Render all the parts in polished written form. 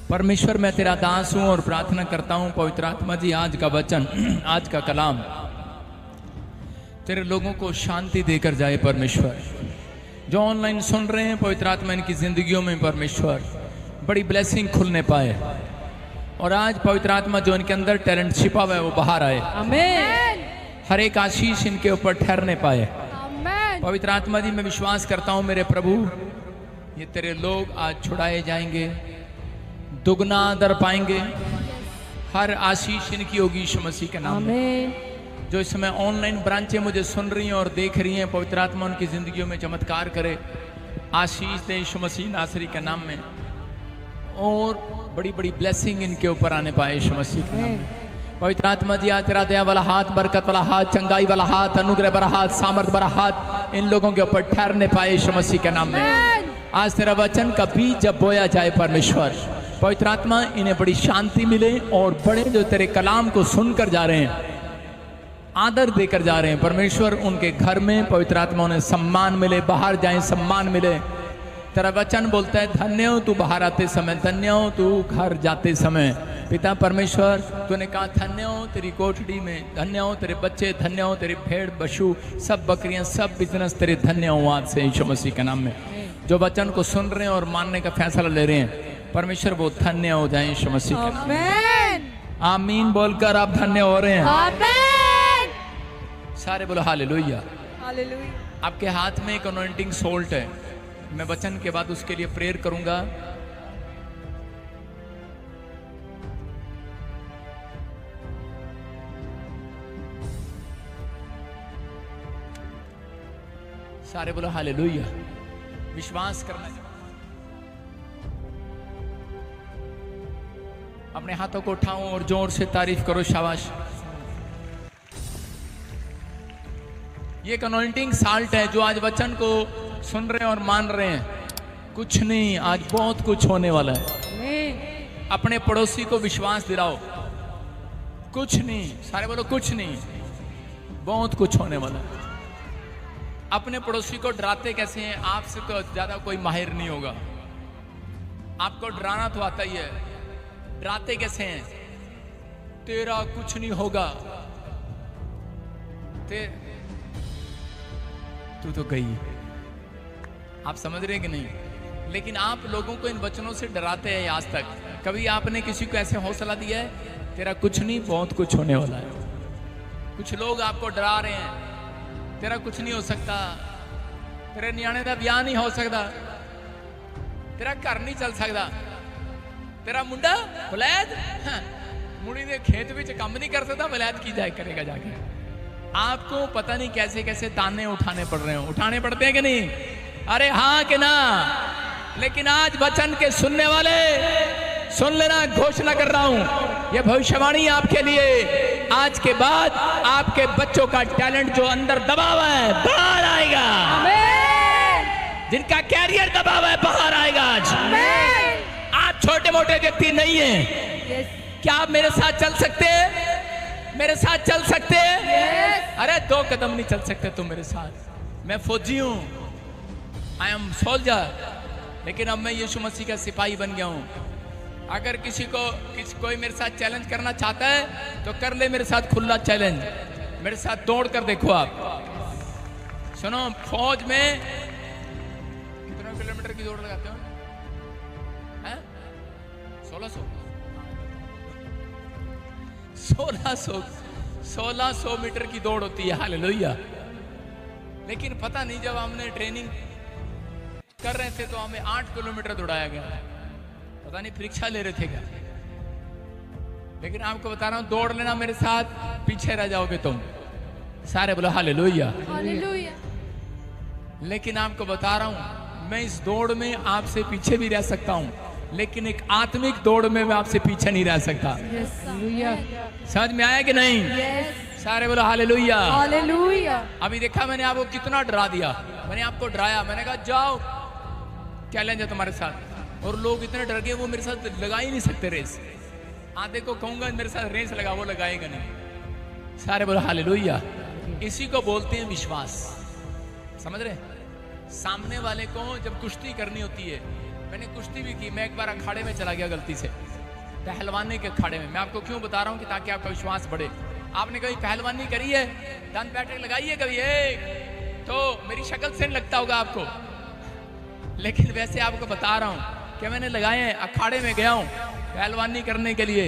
परमेश्वर मैं तेरा दास हूं और प्रार्थना करता हूं पवित्र आत्मा जी आज का वचन आज का कलाम तेरे लोगों को शांति देकर जाए। परमेश्वर जो ऑनलाइन सुन रहे हैं पवित्र आत्मा इनकी जिंदगियों में परमेश्वर बड़ी ब्लेसिंग खुलने पाए और आज पवित्र आत्मा जो इनके अंदर टैलेंट छिपा हुआ है वो बाहर आए। आमीन। हर एक आशीष इनके ऊपर ठहरने पाए। आमीन। पवित्र आत्मा जी मैं विश्वास करता हूं मेरे प्रभु ये तेरे लोग आज छुड़ाए जाएंगे, दुगना दर पाएंगे। हर आशीष इनकी होगी यीशु मसीह के नाम में। जो इस समय ऑनलाइन ब्रांचें मुझे सुन रही हैं और देख रही हैं पवित्र आत्मा उनकी जिंदगियों में चमत्कार करे, आशीष दे यीशु मसीह नासरी के नाम में और बड़ी बड़ी ब्लेसिंग इनके ऊपर आने पाए यीशु मसीह के नाम में। पवित्र आत्मा जी आज तेरा दया वाला हाथ, बरकत वाला हाथ, चंगाई वाला हाथ, अनुग्रह वाला हाथ, सामर्थ वाला हाथ इन लोगों के ऊपर ठहरने पाए यीशु मसीह के नाम में। आज तेरा वचन का बीज जब बोया जाए परमेश्वर पवित्र आत्मा इन्हें बड़ी शांति मिले और बड़े जो तेरे कलाम को सुनकर जा रहे हैं आदर देकर जा रहे हैं परमेश्वर उनके घर में पवित्र आत्मा उन्हें सम्मान मिले, बाहर जाएं सम्मान मिले। तेरा वचन बोलता है धन्य हो तू बाहर आते समय, धन्य हो तू घर जाते समय। पिता परमेश्वर तूने कहा धन्य हो तेरी कोठड़ी में, धन्य हो तेरे बच्चे, धन्य हो तेरी भेड़ बशु सब बकरियां सब बिजनेस तेरे धन्य हो आज से यीशु मसीह के नाम में। जो वचन को सुन रहे हैं और मानने का फैसला ले रहे हैं परमेश्वर वो धन्य हो जाए यीशु मसीह के नाम में। आमीन बोलकर आप धन्य हो रहे हैं। आमीन। सारे बोलो हालेलुया। हालेलुया। आपके हाथ में एक अनॉइंटिंग सोल्ट है, मैं वचन के बाद उसके लिए प्रेयर करूंगा। सारे बोलो हालेलुया। विश्वास करना चाहिए। अपने हाथों को उठाओ और जोर से तारीफ करो। शाबाश। ये एक अनॉइंटिंग साल्ट है जो आज वचन को सुन रहे हैं और मान रहे हैं। कुछ नहीं, आज बहुत कुछ होने वाला है। अपने पड़ोसी को विश्वास दिलाओ कुछ नहीं, सारे बोलो कुछ नहीं, बहुत कुछ होने वाला है। अपने पड़ोसी को डराते कैसे हैं? आपसे तो ज्यादा कोई माहिर नहीं होगा। आपको डराना तो आता ही है, डराते कैसे हैं? तेरा कुछ नहीं होगा, तू तो गई। आप समझ रहे हैं कि नहीं? लेकिन आप लोगों को इन वचनों से डराते हैं आज तक। कभी आपने किसी को ऐसे हौसला दिया है तेरा कुछ नहीं, बहुत कुछ होने वाला है? कुछ लोग आपको डरा रहे हैं तेरा कुछ नहीं हो सकता, तेरे न्याणे का ब्याह नहीं हो सकता, तेरा घर नहीं चल सकता, तेरा मुंडा वलैद मुड़ी दे खेत में काम नहीं कर सकता, वलैद की जाए करेगा जाके। आपको पता नहीं कैसे कैसे ताने उठाने पड़ रहे हो। उठाने पड़ते हैं कि नहीं? अरे हाँ कि ना? लेकिन आज वचन के सुनने वाले सुन लेना, घोषणा कर रहा हूं ये भविष्यवाणी आपके लिए। आज के बाद आपके बच्चों का टैलेंट जो अंदर दबा हुआ है बाहर आएगा। जिनका कैरियर दबा हुआ है बाहर आएगा। आज छोटे मोटे व्यक्ति नहीं है। क्या आप मेरे साथ चल सकते हैं? मेरे साथ चल सकते हैं? अरे 2 कदम नहीं चल सकते तुम मेरे साथ। मैं फौजी हूं, आई एम सोल्जर, लेकिन अब मैं यीशु मसीह का सिपाही बन गया हूं। अगर कोई मेरे साथ चैलेंज करना चाहता है तो कर ले मेरे साथ खुला चैलेंज। मेरे साथ दौड़ कर देखो। आप सुनो, फौज में कितने किलोमीटर की दौड़ लगाते हो? 1600 मीटर की दौड़ होती है। हालेलुया। लेकिन पता नहीं जब हमने ट्रेनिंग कर रहे थे तो हमें 8 किलोमीटर दौड़ाया गया। पता नहीं परीक्षा ले रहे थे क्या? लेकिन आपको बता रहा हूं दौड़ लेना मेरे साथ, पीछे रह जाओगे तुम। सारे बोलो हालेलुया। हालेलुया। लेकिन आपको बता रहा हूं मैं इस दौड़ में आपसे पीछे भी रह सकता हूं, लेकिन एक आत्मिक दौड़ में मैं आपसे पीछे नहीं रह सकता। समझ में आया कि नहीं? सारे बोलो हालेलुया। हालेलुया। अभी देखा मैंने आपको कितना डरा दिया। मैंने आपको डराया, मैंने कहा जाओ चैलेंज है तुम्हारे साथ, और लोग इतने डर गए वो मेरे साथ लगा ही नहीं सकते रेस। आधे को कहूंगा मेरे साथ रेस लगा, वो लगाएगा नहीं। सारे बोलो हालेलुया। इसी को बोलते हैं विश्वास। समझ रहे? सामने वाले को जब कुश्ती करनी होती है मैंने कुश्ती भी की। मैं एक बार अखाड़े में चला गया गलती से, पहलवानी के अखाड़े में। मैं आपको क्यों बता रहा हूँ कि ताकि आपका विश्वास बढ़े। आपने कभी पहलवानी करी है, दांत बैठक लगाई है कभी? एक तो मेरी शक्ल से नहीं लगता होगा आपको, लेकिन वैसे आपको बता रहा हूँ कि मैंने लगाए हैं। अखाड़े में गया हूँ पहलवानी करने के लिए,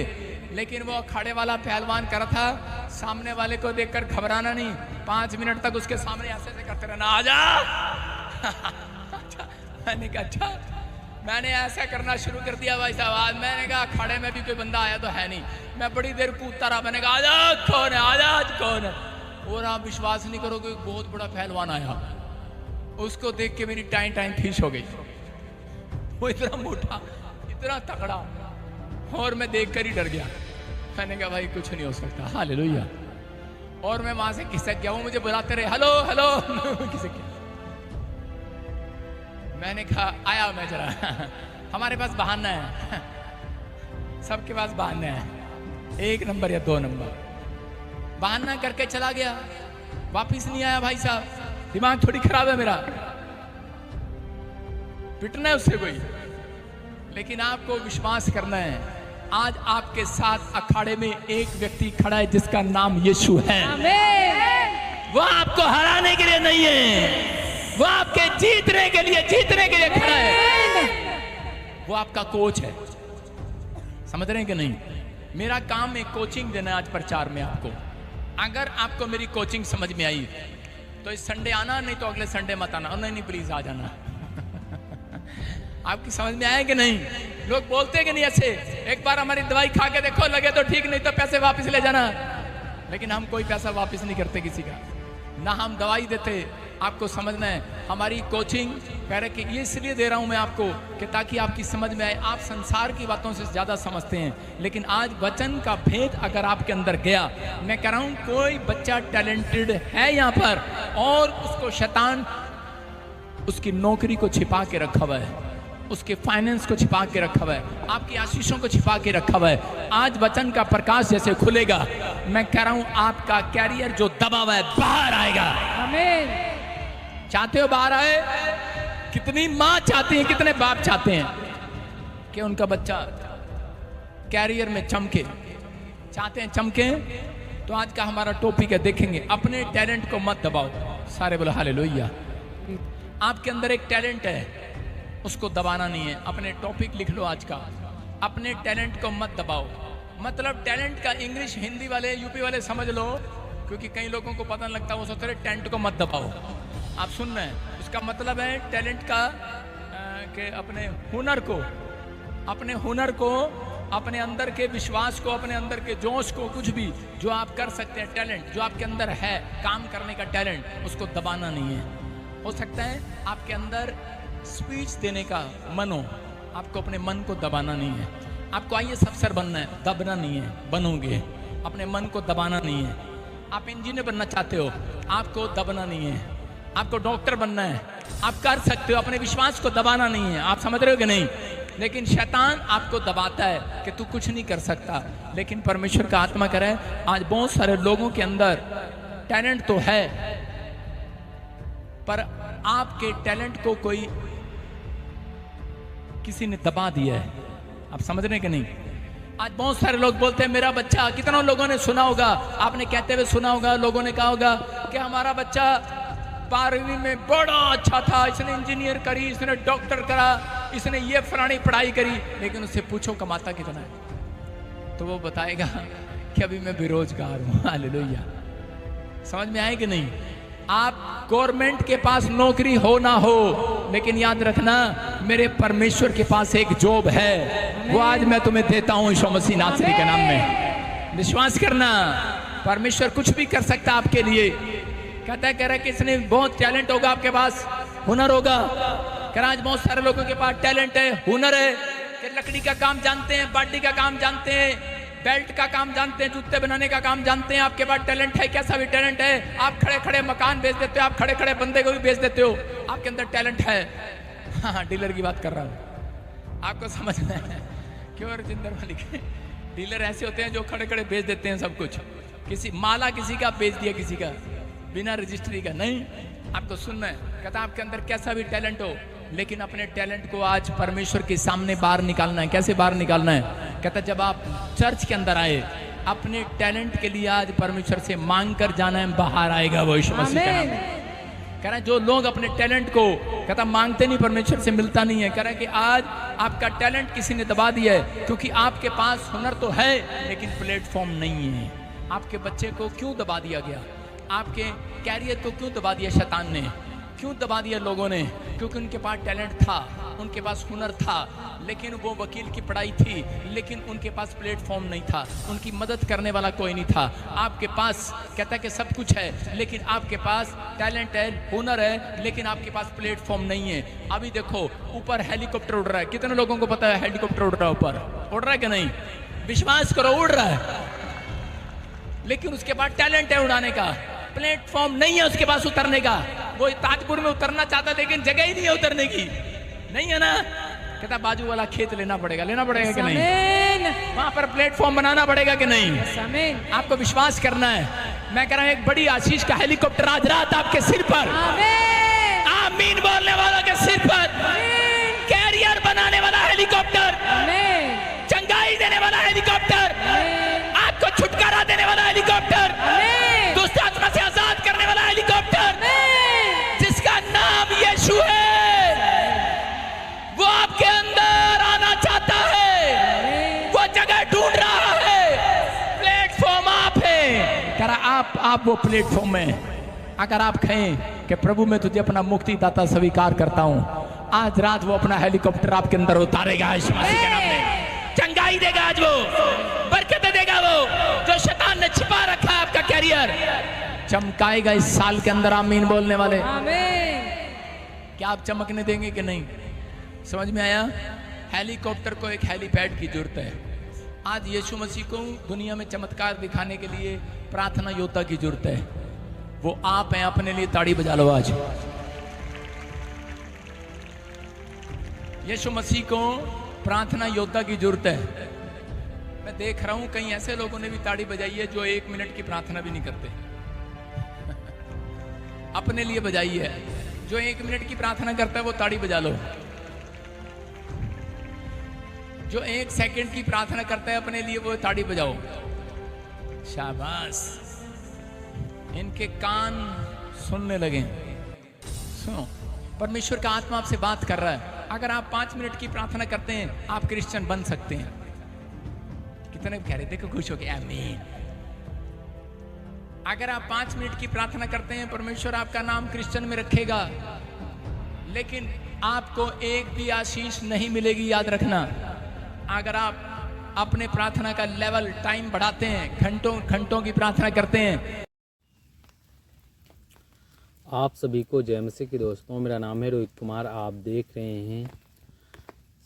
लेकिन वो अखाड़े वाला पहलवान कर रहा था, सामने वाले को देखकर घबराना नहीं, 5 मिनट तक उसके सामने ऐसे ऐसे करते रहना, आजा। मैंने कहा अच्छा। मैंने ऐसा करना शुरू कर दिया भाई साहब। आज मैंने कहा अखाड़े में भी कोई बंदा आया तो है नहीं। मैं बड़ी देर कूदता रहा। मैंने कहा आजा कौन है, आजा कौन है। और आप विश्वास नहीं करोगे, बहुत बड़ा पहलवान आया। उसको देख के मेरी टाइम फीस हो गई। वो इतना मोटा, इतना तगड़ा, और मैं देखकर ही डर गया। मैंने कहा भाई कुछ नहीं हो सकता। हालेलुया। और मैं वहां से खिसक गया। वो मुझे बुलाते रहे, हेलो हेलो। खिसक गया। मैंने कहा आया मैं जरा। हमारे पास बहाना है, सबके पास बहाना है, 1 नंबर या 2 नंबर। बहाना करके चला गया, वापिस नहीं आया। भाई साहब दिमाग थोड़ी खराब है मेरा, पिटना है उससे कोई। लेकिन आपको विश्वास करना है, आज आपके साथ अखाड़े में एक व्यक्ति खड़ा है जिसका नाम यीशु है। वो आपको हराने के लिए नहीं है, वो आपके जीतने के लिए खड़ा है। वो आपका कोच है। समझ रहे हैं कि नहीं? मेरा काम एक कोचिंग देना आज प्रचार में आपको। अगर आपको मेरी कोचिंग समझ में आई तो इस संडे आना, नहीं तो अगले संडे मत आना। नहीं प्लीज आ जाना। आपकी समझ में आया कि नहीं? लोग बोलते कि नहीं ऐसे, एक बार हमारी दवाई खा के देखो, लगे तो ठीक, नहीं तो पैसे वापस ले जाना। लेकिन हम कोई पैसा वापस नहीं करते किसी का, ना हम दवाई देते। आपको समझना है, हमारी कोचिंग कह रहे कि ये इसलिए दे रहा हूं मैं आपको कि ताकि आपकी समझ में आए। आप संसार की बातों से ज्यादा समझते हैं, लेकिन आज वचन का भेद अगर आपके अंदर गया, मैं कह रहा हूं कोई बच्चा टैलेंटेड है यहाँ पर और उसको शैतान उसकी नौकरी को छिपा के रखा हुआ है, उसके फाइनेंस को छिपा के रखा हुआ है, आपकी आशीषों को छिपा के रखा हुआ है। आज वचन का प्रकाश जैसे खुलेगा, मैं कह रहा हूं आपका कैरियर जो दबा हुआ है बाहर आएगा। आमीन। चाहते हो बाहर आए? कितनी माँ चाहती है, कितने बाप चाहते हैं कि उनका बच्चा कैरियर में चमके, चाहते हैं चमके। तो आज का हमारा टॉपिक है, देखेंगे अपने टैलेंट को मत दबाओ। सारे बोलो हालेलुया। आपके अंदर एक टैलेंट है, उसको दबाना नहीं है। अपने टॉपिक लिख लो आज का, अपने टैलेंट को मत दबाओ। मतलब टैलेंट का इंग्लिश हिंदी वाले यूपी वाले समझ लो, क्योंकि कई लोगों को पता नहीं लगता, वो सोचते रहे टेंट को मत दबाओ। आप सुन रहे हैं, उसका मतलब है टैलेंट का कि अपने हुनर को, अपने अंदर के विश्वास को, अपने अंदर के जोश को, कुछ भी जो आप कर सकते हैं, टैलेंट जो आपके अंदर है, काम करने का टैलेंट, उसको दबाना नहीं है। हो सकता है आपके अंदर स्पीच देने का मन हो, आपको अपने मन को दबाना नहीं है। आपको आईएएस अफसर बनना है, दबना नहीं है, बनोगे। अपने मन को दबाना नहीं है। आप इंजीनियर बनना चाहते हो, आपको दबना नहीं है। आपको डॉक्टर बनना है, आप कर सकते हो, अपने विश्वास को दबाना नहीं है। आप समझ रहे हो कि नहीं? लेकिन शैतान आपको दबाता है कि तू कुछ नहीं कर सकता। लेकिन परमेश्वर का आत्मा करे, आज बहुत सारे लोगों के अंदर टैलेंट तो है, पर आपके टैलेंट को कोई किसी ने दबा दिया है। आप समझ रहे हैं कि नहीं? आज बहुत सारे लोग बोलते हैं मेरा बच्चा, कितना लोगों ने सुना होगा, आपने कहते हुए सुना होगा, लोगों ने कहा होगा कि हमारा बच्चा 12वीं में बड़ा अच्छा था, इसने इंजीनियर करी, इसने डॉक्टर करा, इसने ये फलानी पढ़ाई करी। लेकिन उससे पूछो कमाता कितना है, तो वो बताएगा कि अभी मैं बेरोजगार हूं। हालेलुया। समझ में आए कि नहीं? आप गवर्नमेंट के पास नौकरी हो ना हो, लेकिन याद रखना मेरे परमेश्वर के पास एक जॉब है, वो आज मैं तुम्हें देता हूं यीशु मसीह नासरी के नाम में। विश्वास करना, परमेश्वर कुछ भी कर सकता है आपके लिए। कहता है, कह रहा है कि इसने बहुत टैलेंट होगा, आपके पास हुनर होगा। कह रहा आज बहुत सारे लोगों के पास टैलेंट है, हुनर है, कि लकड़ी का काम जानते हैं, बाटी का काम जानते हैं, बेल्ट का काम जानते हैं, जूते बनाने का काम जानते हैं। आपके पास टैलेंट है, कैसा भी टैलेंट है। आप खड़े खड़े मकान बेच देते हो, आप खड़े खड़े बंदे को भी बेच देते हो, आपके अंदर टैलेंट है। हाँ, डीलर की बात कर रहा हूँ, आपको समझना है क्यों? जिंदर मालिक डीलर ऐसे होते हैं जो खड़े खड़े बेच देते हैं सब कुछ। किसी माला किसी का बेच दिया, किसी का बिना रजिस्ट्री का नहीं। आपको सुनना है, कहता आपके अंदर कैसा भी टैलेंट हो, लेकिन अपने टैलेंट को आज परमेश्वर के सामने बाहर निकालना है। कैसे बाहर निकालना है? कहता जब आप चर्च के अंदर आए, अपने टैलेंट के लिए आज परमेश्वर से मांग कर जाना है, बाहर आएगा वो यीशु मसीह के नाम में। कह रहा है जो लोग अपने टैलेंट को कहता मांगते नहीं, परमेश्वर से मिलता नहीं है। कह रहा है कि आज आपका टैलेंट किसी ने दबा दिया है, क्योंकि आपके पास हुनर तो है लेकिन प्लेटफॉर्म नहीं है। आपके बच्चे को क्यों दबा दिया गया? आपके कैरियर को क्यों दबा दिया शैतान ने? क्यों दबा दिया लोगों ने? क्योंकि उनके पास टैलेंट था, उनके पास हुनर था, लेकिन वो वकील की पढ़ाई थी, लेकिन उनके पास प्लेटफॉर्म नहीं था, उनकी मदद करने वाला कोई नहीं था। आपके पास कहता है कि सब कुछ है, लेकिन आपके पास टैलेंट है, हुनर है, लेकिन आपके पास प्लेटफॉर्म नहीं है। अभी देखो ऊपर हेलीकॉप्टर उड़ रहा है, कितने लोगों को पता है हेलीकॉप्टर उड़ रहा है? ऊपर उड़ रहा है कि नहीं? विश्वास करो उड़ रहा है, लेकिन उसके बाद टैलेंट है उड़ाने का, प्लेटफॉर्म नहीं है उसके पास उतरने का। वो ताजपुर में उतरना चाहता लेकिन जगह ही नहीं है उतरने की, नहीं है ना? कहता बाजू वाला खेत लेना पड़ेगा कि नहीं? वहां पर प्लेटफॉर्म बनाना पड़ेगा कि नहीं? आपको विश्वास करना है। मैं कह रहा हूं एक बड़ी आशीष का हेलीकॉप्टर आज रात आपके सिर पर, आमीन बोलने वालों के सिर पर, कैरियर बनाने वाला हेलीकॉप्टर, चंगाई देने वाला हेलीकॉप्टर, आपको छुटकारा देने वाला हेलीकॉप्टर, दुष्ट आत्मा से आजाद करने वाला हेलीकॉप्टर, जिसका नाम यीशु है, वो आपके अंदर आना चाहता है, वो जगह ढूंढ रहा है। प्लेटफॉर्म आप है। कह रहा आप वो प्लेटफॉर्म में अगर आप कहें कि प्रभु मैं तुझे अपना मुक्तिदाता स्वीकार करता हूं, आज रात वो अपना हेलीकॉप्टर आपके अंदर उतारेगा यीशु मसीह के नाम में। चंगाई देगा आज वो, बरकत देगा वो, जो शैतान ने छिपा रखा है आपका कैरियर चमकाएगा इस साल के अंदर। आमीन बोलने वाले, क्या आप चमकने देंगे कि नहीं? समझ में आया? हेलीकॉप्टर को एक हेलीपैड की जरूरत है। आज यीशु मसीह को दुनिया में चमत्कार दिखाने के लिए प्रार्थना योद्धा की जरूरत है। वो आप हैं, अपने लिए ताड़ी बजा लो आज। यीशु मसीह को प्रार्थना योद्धा की जरूरत है। मैं देख रहा हूं कहीं ऐसे लोगों ने भी ताड़ी बजाई है जो 1 मिनट की प्रार्थना भी नहीं करते। अपने लिए बजाई है। जो 1 मिनट की प्रार्थना करता है वो ताड़ी बजा लो। जो 1 सेकंड की प्रार्थना करता है अपने लिए वो ताड़ी बजाओ। शाबाश, इनके कान सुनने लगे। सुनो, परमेश्वर का आत्मा आपसे बात कर रहा है। अगर आप 5 मिनट की प्रार्थना करते हैं आप क्रिश्चियन बन सकते हैं। कितने कह रहे देखो खुश हो गए, आमीन। अगर आप 5 मिनट की प्रार्थना करते हैं परमेश्वर आपका नाम क्रिश्चियन में रखेगा, लेकिन आपको एक भी आशीष नहीं मिलेगी। याद रखना, अगर आप अपने प्रार्थना का लेवल टाइम बढ़ाते हैं, घंटों की प्रार्थना करते हैं। आप सभी को जय मसीह के दोस्तों, मेरा नाम है रोहित कुमार। आप देख रहे हैं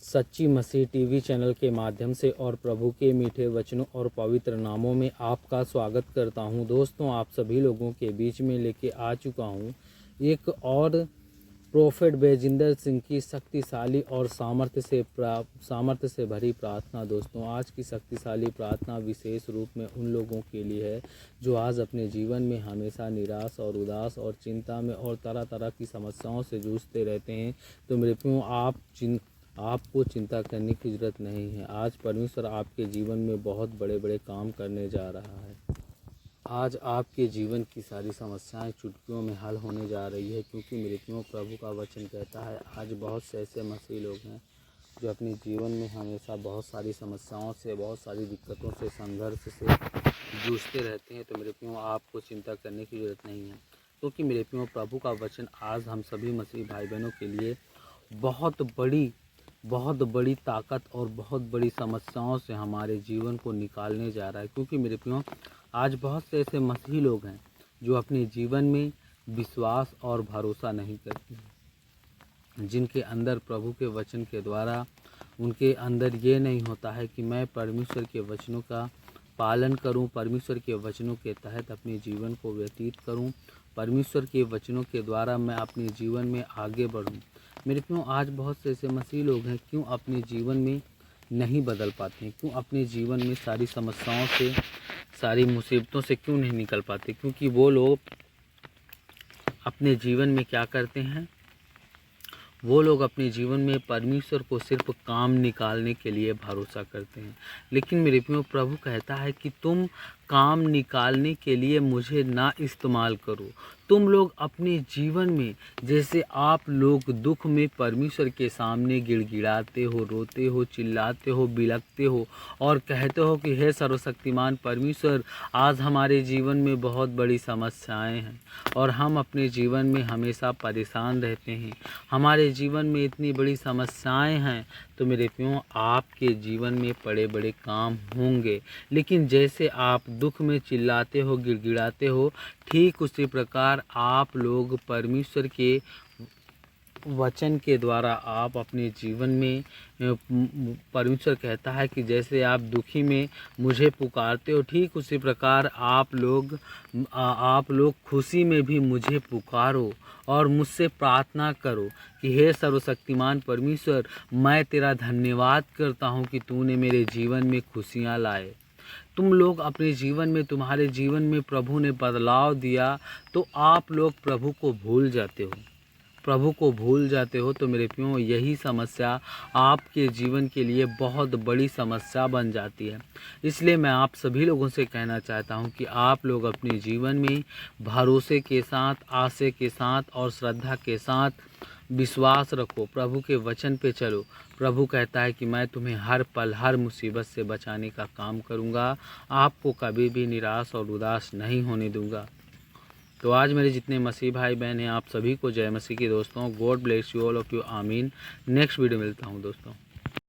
सच्ची मसीह टीवी चैनल के माध्यम से, और प्रभु के मीठे वचनों और पवित्र नामों में आपका स्वागत करता हूं। दोस्तों, आप सभी लोगों के बीच में लेके आ चुका हूं एक और प्रोफेट बेजिंदर सिंह की शक्तिशाली और सामर्थ्य से भरी प्रार्थना। दोस्तों, आज की शक्तिशाली प्रार्थना विशेष रूप में उन लोगों के लिए है जो आज अपने जीवन में हमेशा निराश और उदास और चिंता में और तरह तरह की समस्याओं से जूझते रहते हैं। तो मेरे प्रियो, आपको चिंता करने की ज़रूरत नहीं है। आज परमेश्वर आपके जीवन में बहुत बड़े बड़े काम करने जा रहा है। आज आपके जीवन की सारी समस्याएं चुटकियों में हल होने जा रही है, क्योंकि मेरे प्रियो, प्रभु का वचन कहता है आज बहुत से ऐसे मसीह लोग हैं जो अपने जीवन में हमेशा बहुत सारी समस्याओं से, बहुत सारी दिक्कतों से, संघर्ष से जूझते रहते हैं। तो मेरे प्रियो, आपको चिंता करने की ज़रूरत नहीं है, क्योंकि मेरे प्रियो, प्रभु का वचन आज हम सभी मसीह भाई बहनों के लिए बहुत बड़ी ताकत और बहुत बड़ी समस्याओं से हमारे जीवन को निकालने जा रहा है। क्योंकि मेरे प्रियो, आज बहुत से ऐसे मसीही लोग हैं जो अपने जीवन में विश्वास और भरोसा नहीं करते हैं, जिनके अंदर प्रभु के वचन के द्वारा उनके अंदर ये नहीं होता है कि मैं परमेश्वर के वचनों का पालन करूं, परमेश्वर के वचनों के तहत अपने जीवन को व्यतीत करूं, परमेश्वर के वचनों के द्वारा मैं अपने जीवन में आगे बढ़ूं। मेरे प्रियो, आज बहुत से ऐसे मसीह लोग हैं क्यों अपने जीवन में नहीं बदल पाते हैं, क्यों अपने जीवन में सारी समस्याओं से, सारी मुसीबतों से क्यों नहीं निकल पाते? क्योंकि वो लोग अपने जीवन में क्या करते हैं, वो लोग अपने जीवन में परमेश्वर को सिर्फ काम निकालने के लिए भरोसा करते हैं। लेकिन मेरे प्रियो, प्रभु कहता है कि तुम काम निकालने के लिए मुझे ना इस्तेमाल करो। तुम लोग अपने जीवन में, जैसे आप लोग दुख में परमेश्वर के सामने गिड़गिड़ाते हो, रोते हो, चिल्लाते हो, बिलखते हो और कहते हो कि हे सर्वशक्तिमान परमेश्वर, आज हमारे जीवन में बहुत बड़ी समस्याएं हैं और हम अपने जीवन में हमेशा परेशान रहते हैं, हमारे जीवन में इतनी बड़ी समस्याएं हैं, तो मेरे प्रियो, आपके जीवन में बड़े बड़े काम होंगे। लेकिन जैसे आप दुख में चिल्लाते हो, गिड़गिड़ाते हो, ठीक उसी प्रकार आप लोग परमेश्वर के वचन के द्वारा आप अपने जीवन में, परमेश्वर कहता है कि जैसे आप दुखी में मुझे पुकारते हो, ठीक उसी प्रकार आप लोग खुशी में भी मुझे पुकारो और मुझसे प्रार्थना करो कि हे सर्वशक्तिमान परमेश्वर, मैं तेरा धन्यवाद करता हूँ कि तूने मेरे जीवन में खुशियाँ लाए। तुम लोग अपने जीवन में, तुम्हारे जीवन में प्रभु ने बदलाव दिया, तो आप लोग प्रभु को भूल जाते हो। प्रभु को भूल जाते हो तो मेरे प्रियो, यही समस्या आपके जीवन के लिए बहुत बड़ी समस्या बन जाती है। इसलिए मैं आप सभी लोगों से कहना चाहता हूं कि आप लोग अपने जीवन में भरोसे के साथ, आशा के साथ और श्रद्धा के साथ विश्वास रखो, प्रभु के वचन पे चलो। प्रभु कहता है कि मैं तुम्हें हर पल, हर मुसीबत से बचाने का काम करूँगा, आपको कभी भी निराश और उदास नहीं होने दूँगा। तो आज मेरे जितने मसीह भाई बहन हैं, आप सभी को जय मसीह की दोस्तों। God bless you all of you. आमीन। नेक्स्ट वीडियो मिलता हूँ दोस्तों।